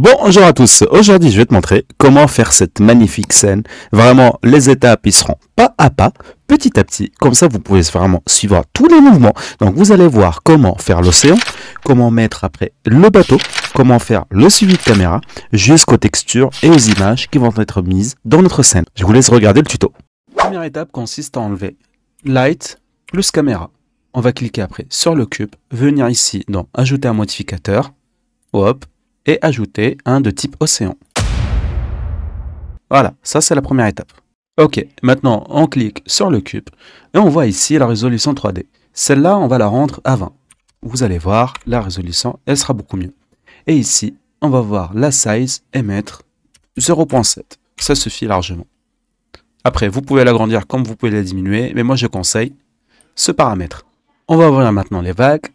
Bonjour à tous, aujourd'hui je vais te montrer comment faire cette magnifique scène. Vraiment, les étapes ils seront pas à pas, petit à petit, comme ça vous pouvez vraiment suivre tous les mouvements. Donc vous allez voir comment faire l'océan, comment mettre après le bateau, comment faire le suivi de caméra, jusqu'aux textures et aux images qui vont être mises dans notre scène. Je vous laisse regarder le tuto. La première étape consiste à enlever Light plus caméra. On va cliquer après sur le cube, venir ici dans Ajouter un modificateur, hop, et ajouter un de type océan. Voilà, ça c'est la première étape. Ok, maintenant on clique sur le cube et on voit ici la résolution 3D. Celle-là, on va la rendre à 20. Vous allez voir, la résolution, elle sera beaucoup mieux. Et ici, on va voir la size et mettre 0.7. Ça suffit largement. Après, vous pouvez l'agrandir comme vous pouvez la diminuer, mais moi je conseille ce paramètre. On va ouvrir maintenant les vagues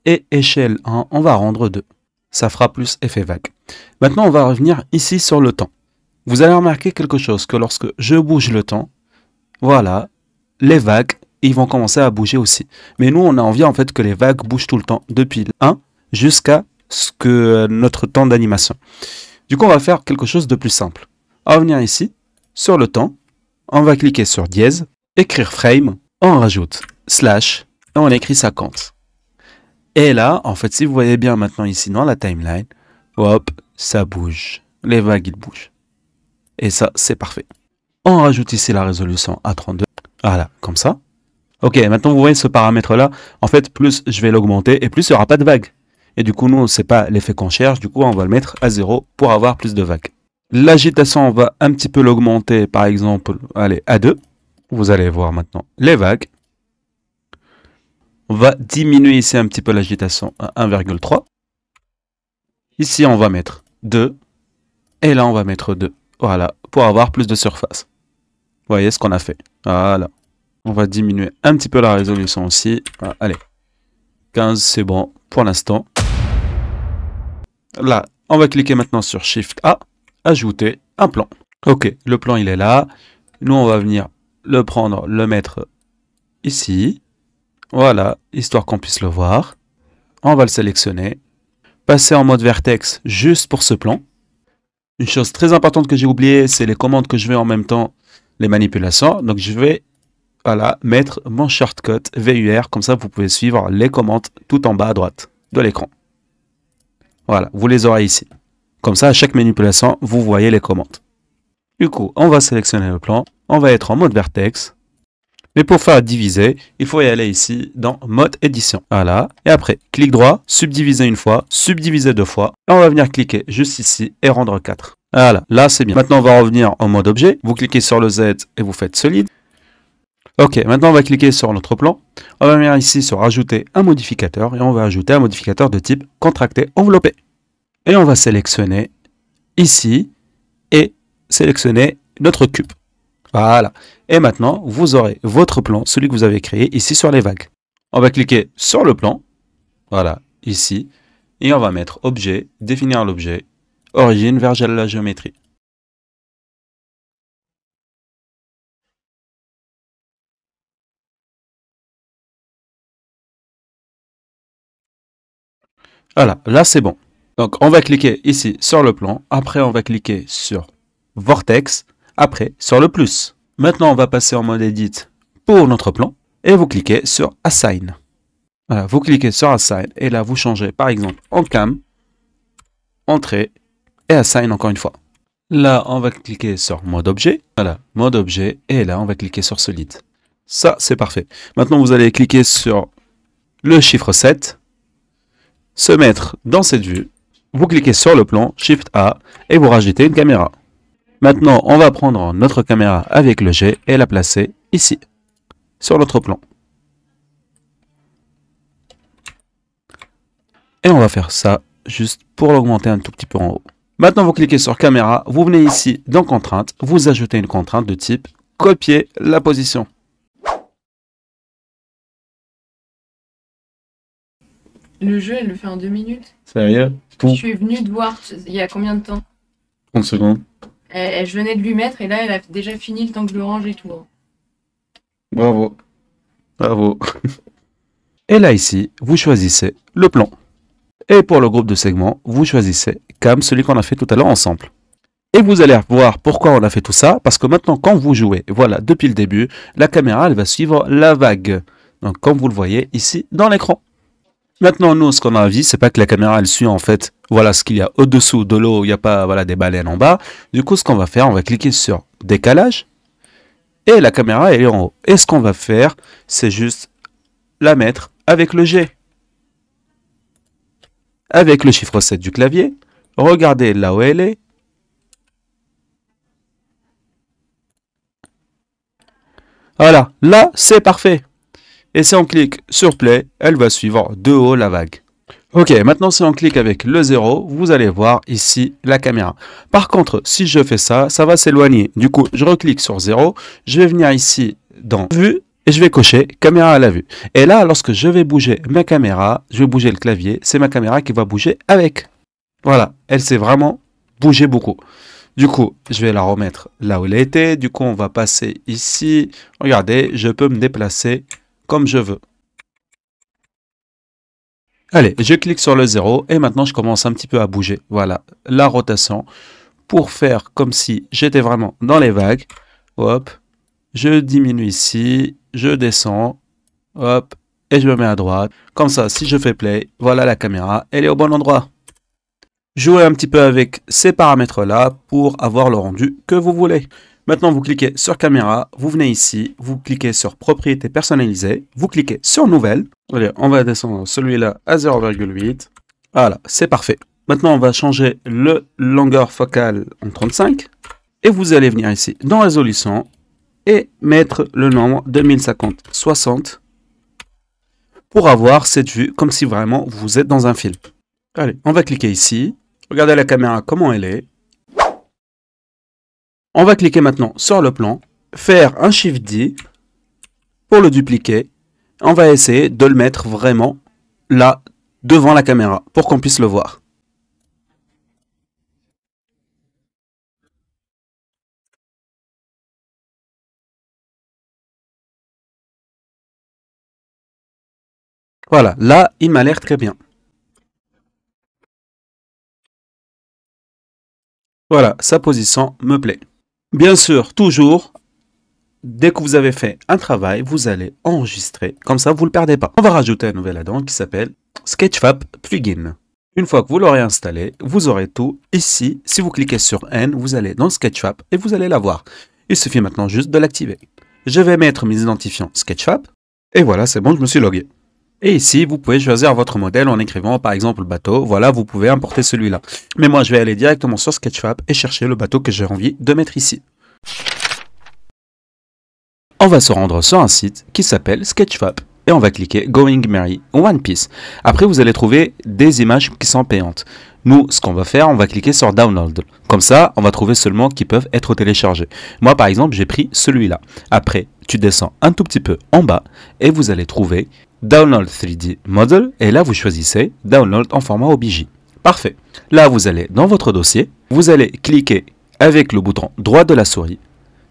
et échelle 1, on va rendre 2. Ça fera plus effet vague. Maintenant, on va revenir ici sur le temps. Vous allez remarquer quelque chose, que lorsque je bouge le temps, voilà, les vagues, ils vont commencer à bouger aussi. Mais nous, on a envie en fait que les vagues bougent tout le temps, depuis le 1 jusqu'à ce que notre temps d'animation. Du coup, on va faire quelque chose de plus simple. On va venir ici, sur le temps, on va cliquer sur dièse, écrire frame, on rajoute slash, et on écrit 50. Et là, en fait, si vous voyez bien maintenant ici dans la timeline, hop, ça bouge. Les vagues, ils bougent. Et ça, c'est parfait. On rajoute ici la résolution à 32. Voilà, comme ça. Ok, maintenant vous voyez ce paramètre-là. En fait, plus je vais l'augmenter et plus il n'y aura pas de vagues. Et du coup, nous, c'est pas l'effet qu'on cherche. Du coup, on va le mettre à 0 pour avoir plus de vagues. L'agitation, on va un petit peu l'augmenter, par exemple, allez, à 2. Vous allez voir maintenant les vagues. On va diminuer ici un petit peu l'agitation à 1,3. Ici, on va mettre 2. Et là, on va mettre 2. Voilà, pour avoir plus de surface. Vous voyez ce qu'on a fait. Voilà. On va diminuer un petit peu la résolution aussi. Voilà, allez. 15, c'est bon pour l'instant. Là, on va cliquer maintenant sur Shift A. Ajouter un plan. Ok, le plan, il est là. Nous, on va venir le prendre, le mettre ici. Voilà, histoire qu'on puisse le voir. On va le sélectionner. Passer en mode vertex juste pour ce plan. Une chose très importante que j'ai oubliée, c'est les commandes que je vais en même temps, les manipulations. Donc je vais voilà, mettre mon shortcut VUR, comme ça vous pouvez suivre les commandes tout en bas à droite de l'écran. Voilà, vous les aurez ici. Comme ça, à chaque manipulation, vous voyez les commandes. Du coup, on va sélectionner le plan. On va être en mode vertex. Mais pour faire diviser, il faut y aller ici dans mode édition. Voilà. Et après, clic droit, subdiviser une fois, subdiviser deux fois. Et on va venir cliquer juste ici et rendre 4. Voilà, là c'est bien. Maintenant, on va revenir en mode objet. Vous cliquez sur le Z et vous faites solide. Ok, maintenant on va cliquer sur notre plan. On va venir ici sur ajouter un modificateur et on va ajouter un modificateur de type contracté enveloppé. Et on va sélectionner ici et sélectionner notre cube. Voilà. Et maintenant, vous aurez votre plan, celui que vous avez créé ici sur les vagues. On va cliquer sur le plan. Voilà, ici. Et on va mettre objet, définir l'objet, origine vers la géométrie. Voilà, là c'est bon. Donc on va cliquer ici sur le plan. Après, on va cliquer sur Vortex. Après, sur le plus. Maintenant, on va passer en mode Edit pour notre plan. Et vous cliquez sur Assign. Voilà, vous cliquez sur Assign. Et là, vous changez par exemple en Cam, Entrée et Assign encore une fois. Là, on va cliquer sur Mode Objet. Voilà, Mode Objet. Et là, on va cliquer sur Solid. Ça, c'est parfait. Maintenant, vous allez cliquer sur le chiffre 7. Se mettre dans cette vue. Vous cliquez sur le plan, Shift A. Et vous rajoutez une caméra. Maintenant, on va prendre notre caméra avec le G et la placer ici, sur notre plan. Et on va faire ça juste pour l'augmenter un tout petit peu en haut. Maintenant, vous cliquez sur caméra, vous venez ici dans contrainte, vous ajoutez une contrainte de type copier la position. Le jeu, elle le fait en 2 minutes. Sérieux? Je suis venue te voir il y a combien de temps? 30 secondes. Je venais de lui mettre et là, elle a déjà fini le temps que je le range et tout. Bravo. Bravo. Et là, ici, vous choisissez le plan. Et pour le groupe de segments, vous choisissez Cam, celui qu'on a fait tout à l'heure ensemble. Et vous allez voir pourquoi on a fait tout ça. Parce que maintenant, quand vous jouez, voilà, depuis le début, la caméra, elle va suivre la vague. Donc, comme vous le voyez ici dans l'écran. Maintenant, nous, ce qu'on a vu, c'est pas que la caméra, elle suit en fait, voilà ce qu'il y a au-dessous de l'eau, il n'y a pas voilà, des baleines en bas. Du coup, ce qu'on va faire, on va cliquer sur décalage. Et la caméra, elle est en haut. Et ce qu'on va faire, c'est juste la mettre avec le G. Avec le chiffre 7 du clavier. Regardez là où elle est. Voilà, là, c'est parfait. Et si on clique sur Play, elle va suivre de haut la vague. Ok, maintenant si on clique avec le 0, vous allez voir ici la caméra. Par contre, si je fais ça, ça va s'éloigner. Du coup, je reclique sur 0, je vais venir ici dans Vue, et je vais cocher caméra à la vue. Et là, lorsque je vais bouger ma caméra, je vais bouger le clavier, c'est ma caméra qui va bouger avec. Voilà, elle s'est vraiment bougé beaucoup. Du coup, je vais la remettre là où elle était. Du coup, on va passer ici. Regardez, je peux me déplacer comme je veux. Allez, je clique sur le 0 et maintenant je commence un petit peu à bouger. Voilà, la rotation pour faire comme si j'étais vraiment dans les vagues. Hop, je diminue ici, je descends, hop, et je me mets à droite. Comme ça, si je fais play, voilà la caméra, elle est au bon endroit. Jouez un petit peu avec ces paramètres-là pour avoir le rendu que vous voulez. Maintenant, vous cliquez sur caméra, vous venez ici, vous cliquez sur propriétés personnalisées, vous cliquez sur nouvelle. Allez, on va descendre celui-là à 0,8. Voilà, c'est parfait. Maintenant, on va changer le longueur focale en 35. Et vous allez venir ici dans résolution et mettre le nombre de 1050-60 pour avoir cette vue comme si vraiment vous êtes dans un film. Allez, on va cliquer ici. Regardez la caméra comment elle est. On va cliquer maintenant sur le plan, faire un Shift D pour le dupliquer. On va essayer de le mettre vraiment là, devant la caméra, pour qu'on puisse le voir. Voilà, là, il m'a l'air très bien. Voilà, sa position me plaît. Bien sûr, toujours, dès que vous avez fait un travail, vous allez enregistrer. Comme ça, vous ne le perdez pas. On va rajouter un nouvel add-on qui s'appelle Sketchfab Plugin. Une fois que vous l'aurez installé, vous aurez tout ici. Si vous cliquez sur N, vous allez dans Sketchfab et vous allez l'avoir. Il suffit maintenant juste de l'activer. Je vais mettre mes identifiants Sketchfab. Et voilà, c'est bon, je me suis logué. Et ici, vous pouvez choisir votre modèle en écrivant par exemple le bateau. Voilà, vous pouvez importer celui-là. Mais moi, je vais aller directement sur Sketchfab et chercher le bateau que j'ai envie de mettre ici. On va se rendre sur un site qui s'appelle Sketchfab. Et on va cliquer Going Merry One Piece. Après, vous allez trouver des images qui sont payantes. Nous, ce qu'on va faire, on va cliquer sur Download. Comme ça, on va trouver seulement qui peuvent être téléchargés. Moi, par exemple, j'ai pris celui-là. Après, tu descends un tout petit peu en bas et vous allez trouver Download 3D Model. Et là, vous choisissez Download en format OBJ. Parfait. Là, vous allez dans votre dossier. Vous allez cliquer avec le bouton droit de la souris.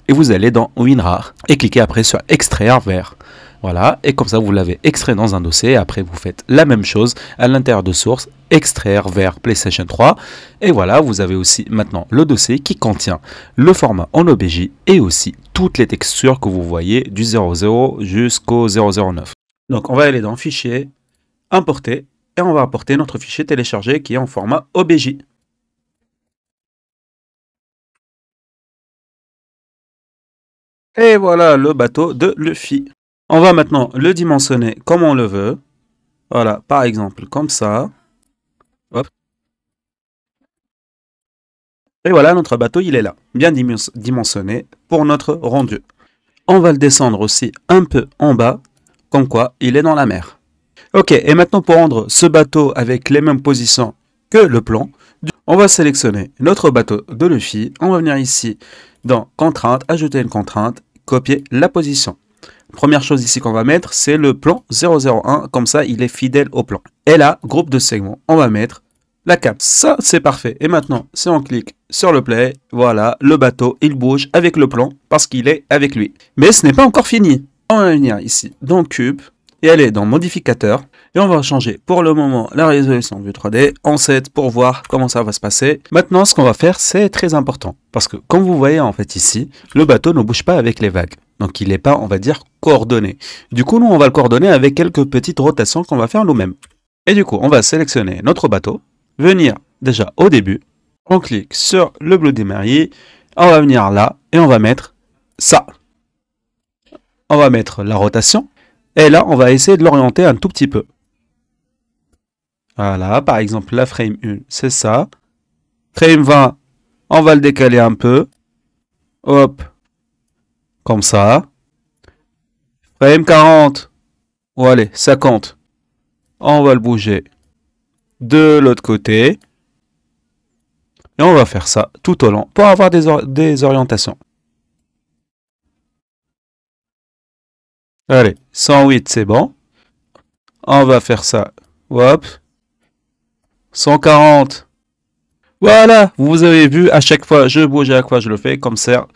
Et vous allez dans WinRAR et cliquez après sur Extraire vers. Voilà, et comme ça vous l'avez extrait dans un dossier. Après vous faites la même chose à l'intérieur de source, extraire vers PlayStation 3. Et voilà, vous avez aussi maintenant le dossier qui contient le format en OBJ et aussi toutes les textures que vous voyez du 00 jusqu'au 009. Donc on va aller dans Fichier, Importer, et on va importer notre fichier téléchargé qui est en format OBJ. Et voilà le bateau de Luffy. On va maintenant le dimensionner comme on le veut. Voilà, par exemple, comme ça. Hop. Et voilà, notre bateau, il est là. Bien dimensionné pour notre rendu. On va le descendre aussi un peu en bas, comme quoi il est dans la mer. Ok, et maintenant pour rendre ce bateau avec les mêmes positions que le plan, on va sélectionner notre bateau de Luffy. On va venir ici dans Contrainte, ajouter une contrainte, copier la position. première chose ici qu'on va mettre, c'est le plan 001. Comme ça, il est fidèle au plan. Et là, groupe de segments, on va mettre la cam. Ça, c'est parfait. Et maintenant, si on clique sur le play, voilà, le bateau, il bouge avec le plan parce qu'il est avec lui. Mais ce n'est pas encore fini. On va venir ici dans Cube et aller dans Modificateur. Et on va changer pour le moment la résolution du 3D en 7 pour voir comment ça va se passer. Maintenant, ce qu'on va faire, c'est très important. Parce que comme vous voyez en fait ici, le bateau ne bouge pas avec les vagues. Donc il n'est pas, on va dire, coordonné. Du coup, nous, on va le coordonner avec quelques petites rotations qu'on va faire nous-mêmes. Et du coup, on va sélectionner notre bateau. Venir déjà au début, on clique sur le bleu démarrer, on va venir là et on va mettre ça. On va mettre la rotation et là on va essayer de l'orienter un tout petit peu. Voilà, par exemple la frame 1 c'est ça. Frame 20, on va le décaler un peu. Hop, comme ça. Frame 40, ou allez 50, on va le bouger de l'autre côté. Et on va faire ça tout au long pour avoir des orientations. Allez, 108 c'est bon. On va faire ça. Hop. 140. Voilà, vous avez vu, à chaque fois je bouge, à chaque fois je le fais comme ça.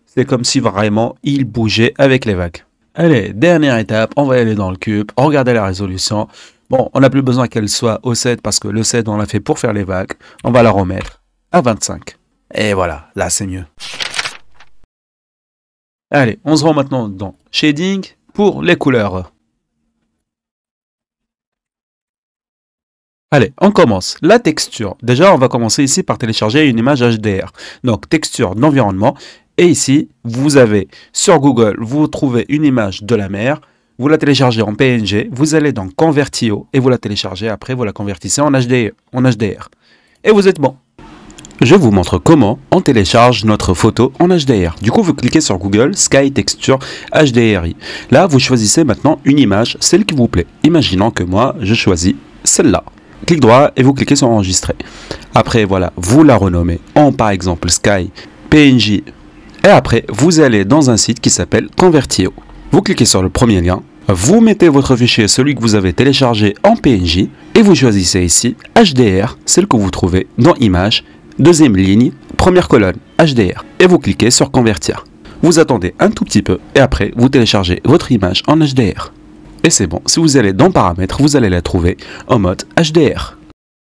C'est comme si vraiment il bougeait avec les vagues. Allez, dernière étape, on va aller dans le cube, regarder la résolution. Bon, on n'a plus besoin qu'elle soit au 7 parce que le 7 on l'a fait pour faire les vagues. On va la remettre à 25. Et voilà, là c'est mieux. Allez, on se rend maintenant dans Shading pour les couleurs. Allez, on commence. La texture. Déjà, on va commencer ici par télécharger une image HDR. Donc, texture d'environnement. Et ici, vous avez sur Google, vous trouvez une image de la mer. Vous la téléchargez en PNG, vous allez dans Convertio et vous la téléchargez. Après, vous la convertissez en HDR. Et vous êtes bon. Je vous montre comment on télécharge notre photo en HDR. Du coup, vous cliquez sur Google, Sky Texture HDRI. Là, vous choisissez maintenant une image, celle qui vous plaît. Imaginons que moi, je choisis celle-là. Clic droit et vous cliquez sur Enregistrer. Après, voilà, vous la renommez en, par exemple, Sky PNG. Et après, vous allez dans un site qui s'appelle Convertio. Vous cliquez sur le premier lien. Vous mettez votre fichier, celui que vous avez téléchargé en PNG. Et vous choisissez ici HDR, celle que vous trouvez dans Images. Deuxième ligne, première colonne, HDR. Et vous cliquez sur Convertir. Vous attendez un tout petit peu et après, vous téléchargez votre image en HDR. Et c'est bon, si vous allez dans Paramètres, vous allez la trouver en mode HDR.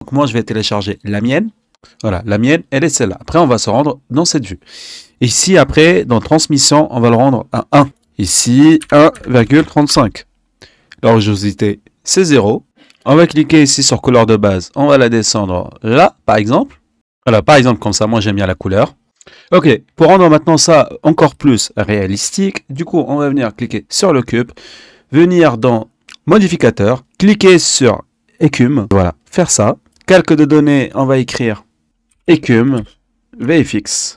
Donc moi, je vais télécharger la mienne. Voilà, la mienne, elle est celle-là. Après, on va se rendre dans cette vue. Ici, après, dans Transmission, on va le rendre à 1. Ici, 1,35. La rugosité, c'est 0. On va cliquer ici sur couleur de base. On va la descendre là, par exemple. Voilà, par exemple, comme ça, moi j'aime bien la couleur. Ok, pour rendre maintenant ça encore plus réalistique, du coup, on va venir cliquer sur le cube, venir dans Modificateur, cliquer sur Écume, voilà, faire ça. Calque de données, on va écrire Écume, VFX.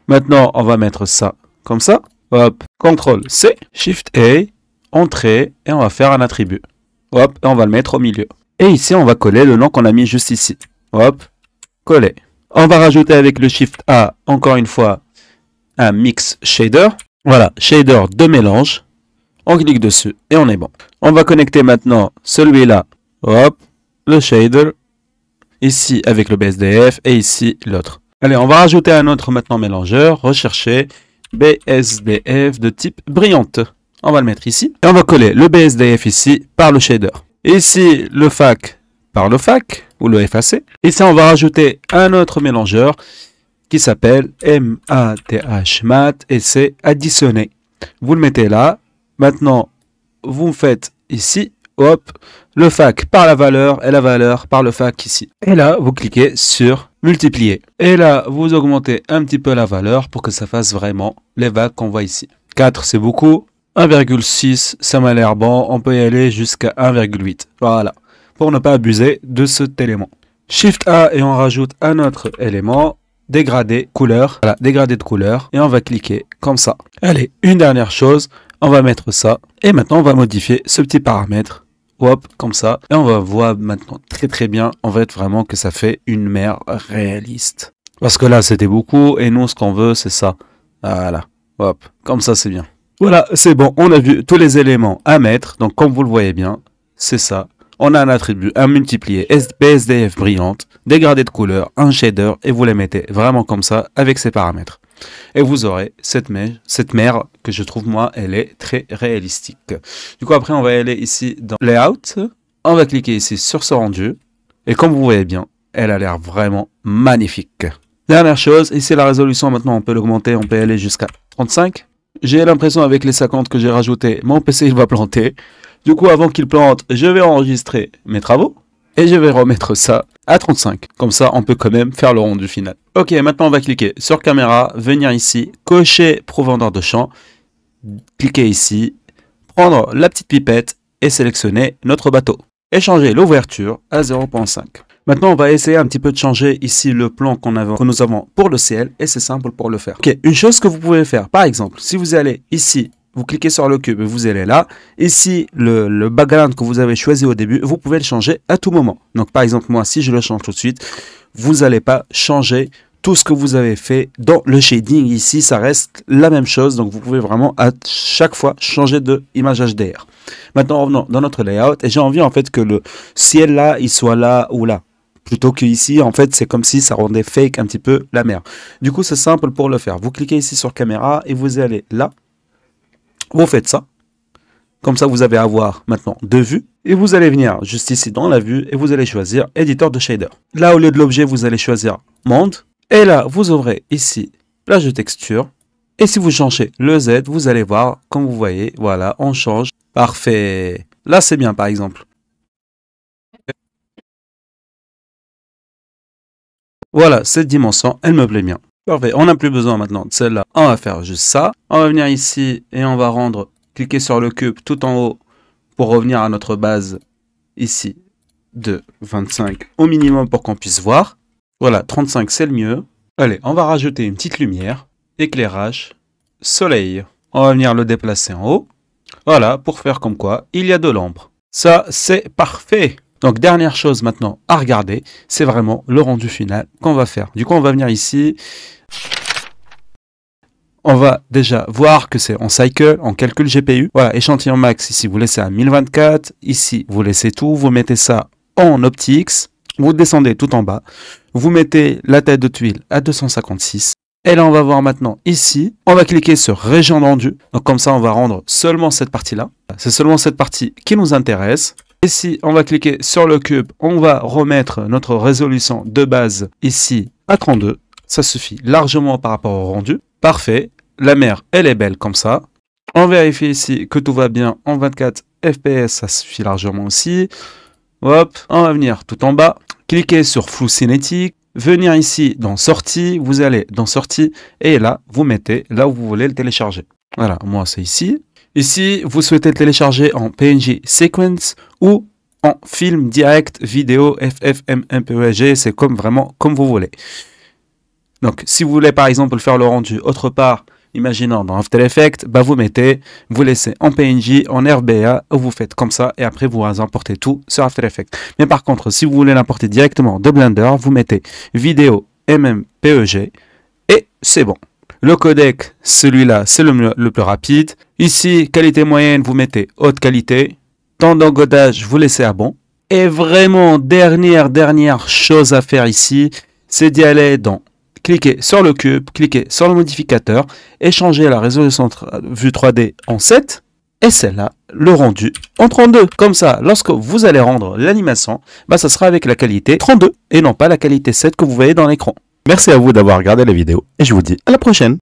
Maintenant, on va mettre ça comme ça. Hop, CTRL C, SHIFT A, Entrée, et on va faire un attribut. Hop, et on va le mettre au milieu. Et ici, on va coller le nom qu'on a mis juste ici. Hop, coller. On va rajouter avec le Shift A, encore une fois, un Mix Shader. Voilà, Shader de mélange. On clique dessus et on est bon. On va connecter maintenant celui-là. Hop, le shader. Ici avec le BSDF et ici l'autre. Allez, on va rajouter un autre maintenant mélangeur. Rechercher BSDF de type brillante. On va le mettre ici. Et on va coller le BSDF ici par le shader. Ici, le FAC par le FAC ou le FAC. Ici, on va rajouter un autre mélangeur qui s'appelle MATH et c'est additionné. Vous le mettez là. Maintenant, vous faites ici, hop, le FAC par la valeur et la valeur par le FAC ici. Et là, vous cliquez sur multiplier. Et là, vous augmentez un petit peu la valeur pour que ça fasse vraiment les vagues qu'on voit ici. 4, c'est beaucoup. 1,6, ça m'a l'air bon. On peut y aller jusqu'à 1,8. Voilà. Pour ne pas abuser de cet élément. Shift A et on rajoute un autre élément. Dégradé couleur. Voilà, dégradé de couleur. Et on va cliquer comme ça. Allez, une dernière chose. On va mettre ça. Et maintenant, on va modifier ce petit paramètre. Hop, comme ça. Et on va voir maintenant très bien. En fait, vraiment que ça fait une mer réaliste. Parce que là, c'était beaucoup. Et nous, ce qu'on veut, c'est ça. Voilà. Hop, comme ça, c'est bien. Voilà, c'est bon, on a vu tous les éléments à mettre. Donc comme vous le voyez bien, c'est ça. On a un attribut, un multiplier, BSDF brillante, dégradé de couleur, un shader, et vous les mettez vraiment comme ça avec ces paramètres. Et vous aurez cette mer que je trouve, moi, elle est très réalistique. Du coup, après, on va aller ici dans Layout. On va cliquer ici sur ce rendu. Et comme vous voyez bien, elle a l'air vraiment magnifique. Dernière chose, ici la résolution, maintenant on peut l'augmenter, on peut aller jusqu'à 35. J'ai l'impression avec les 50 que j'ai rajouté, mon PC il va planter. Du coup, avant qu'il plante, je vais enregistrer mes travaux. Et je vais remettre ça à 35. Comme ça, on peut quand même faire le rendu final. Ok, maintenant on va cliquer sur caméra, venir ici, cocher profondeur de champ, cliquer ici, prendre la petite pipette et sélectionner notre bateau. Et changer l'ouverture à 0.5. Maintenant, on va essayer un petit peu de changer ici le plan que nous avons pour le ciel, et c'est simple pour le faire. Ok, une chose que vous pouvez faire, par exemple, si vous allez ici, vous cliquez sur le cube et vous allez là. Ici, le background que vous avez choisi au début, vous pouvez le changer à tout moment. Donc, par exemple, moi, si je le change tout de suite, vous n'allez pas changer tout ce que vous avez fait dans le shading. Ici, ça reste la même chose. Donc, vous pouvez vraiment à chaque fois changer de image HDR. Maintenant, revenons dans notre layout. Et j'ai envie, en fait, que le ciel là, il soit là ou là. Plutôt qu'ici, en fait, c'est comme si ça rendait fake un petit peu la mer. Du coup, c'est simple pour le faire. Vous cliquez ici sur caméra et vous allez là. Vous faites ça. Comme ça, vous avez à voir maintenant deux vues. Et vous allez venir juste ici dans la vue et vous allez choisir éditeur de shader. Là, au lieu de l'objet, vous allez choisir monde. Et là, vous ouvrez ici plage de texture. Et si vous changez le Z, vous allez voir, comme vous voyez, voilà, on change. Parfait. Là, c'est bien, par exemple. Voilà, cette dimension, elle me plaît bien. Parfait, on n'a plus besoin maintenant de celle-là. On va faire juste ça. On va venir ici et on va cliquer sur le cube tout en haut pour revenir à notre base ici de 25 au minimum pour qu'on puisse voir. Voilà, 35 c'est le mieux. Allez, on va rajouter une petite lumière, éclairage, soleil. On va venir le déplacer en haut. Voilà, pour faire comme quoi, il y a de l'ombre. Ça, c'est parfait. Donc, dernière chose maintenant à regarder, c'est vraiment le rendu final qu'on va faire. Du coup, on va venir ici. On va déjà voir que c'est en cycle, en calcul GPU. Voilà, échantillon max, ici, vous laissez à 1024. Ici, vous laissez tout. Vous mettez ça en OptiX. Vous descendez tout en bas. Vous mettez la tête de tuile à 256. Et là, on va voir maintenant ici. On va cliquer sur région de rendu. Donc, comme ça, on va rendre seulement cette partie-là. C'est seulement cette partie qui nous intéresse. Ici, on va cliquer sur le cube, on va remettre notre résolution de base ici à 32. Ça suffit largement par rapport au rendu. Parfait, la mer, elle est belle comme ça. On vérifie ici que tout va bien en 24 fps, ça suffit largement aussi. Hop, on va venir tout en bas, cliquer sur flou cinétique, venir ici dans sortie, vous allez dans sortie et là, vous mettez là où vous voulez le télécharger. Voilà, moi c'est ici. Ici, vous souhaitez le télécharger en PNG Sequence ou en film direct, vidéo, FFmpeg, c'est vraiment comme vous voulez. Donc, si vous voulez par exemple faire le rendu autre part, imaginons dans After Effects, bah vous laissez en PNG, en RBA, vous faites comme ça et après vous importez tout sur After Effects. Mais par contre, si vous voulez l'importer directement de Blender, vous mettez vidéo MMPEG et c'est bon. Le codec, celui-là, c'est le plus rapide. Ici, qualité moyenne, vous mettez haute qualité. Temps d'encodage, vous laissez à bon. Et vraiment, dernière chose à faire ici, c'est d'y aller dans cliquez sur le cube, cliquez sur le modificateur et changer la résolution vue 3D en 7. Et celle-là, le rendu en 32. Comme ça, lorsque vous allez rendre l'animation, bah, ça sera avec la qualité 32 et non pas la qualité 7 que vous voyez dans l'écran. Merci à vous d'avoir regardé la vidéo et je vous dis à la prochaine.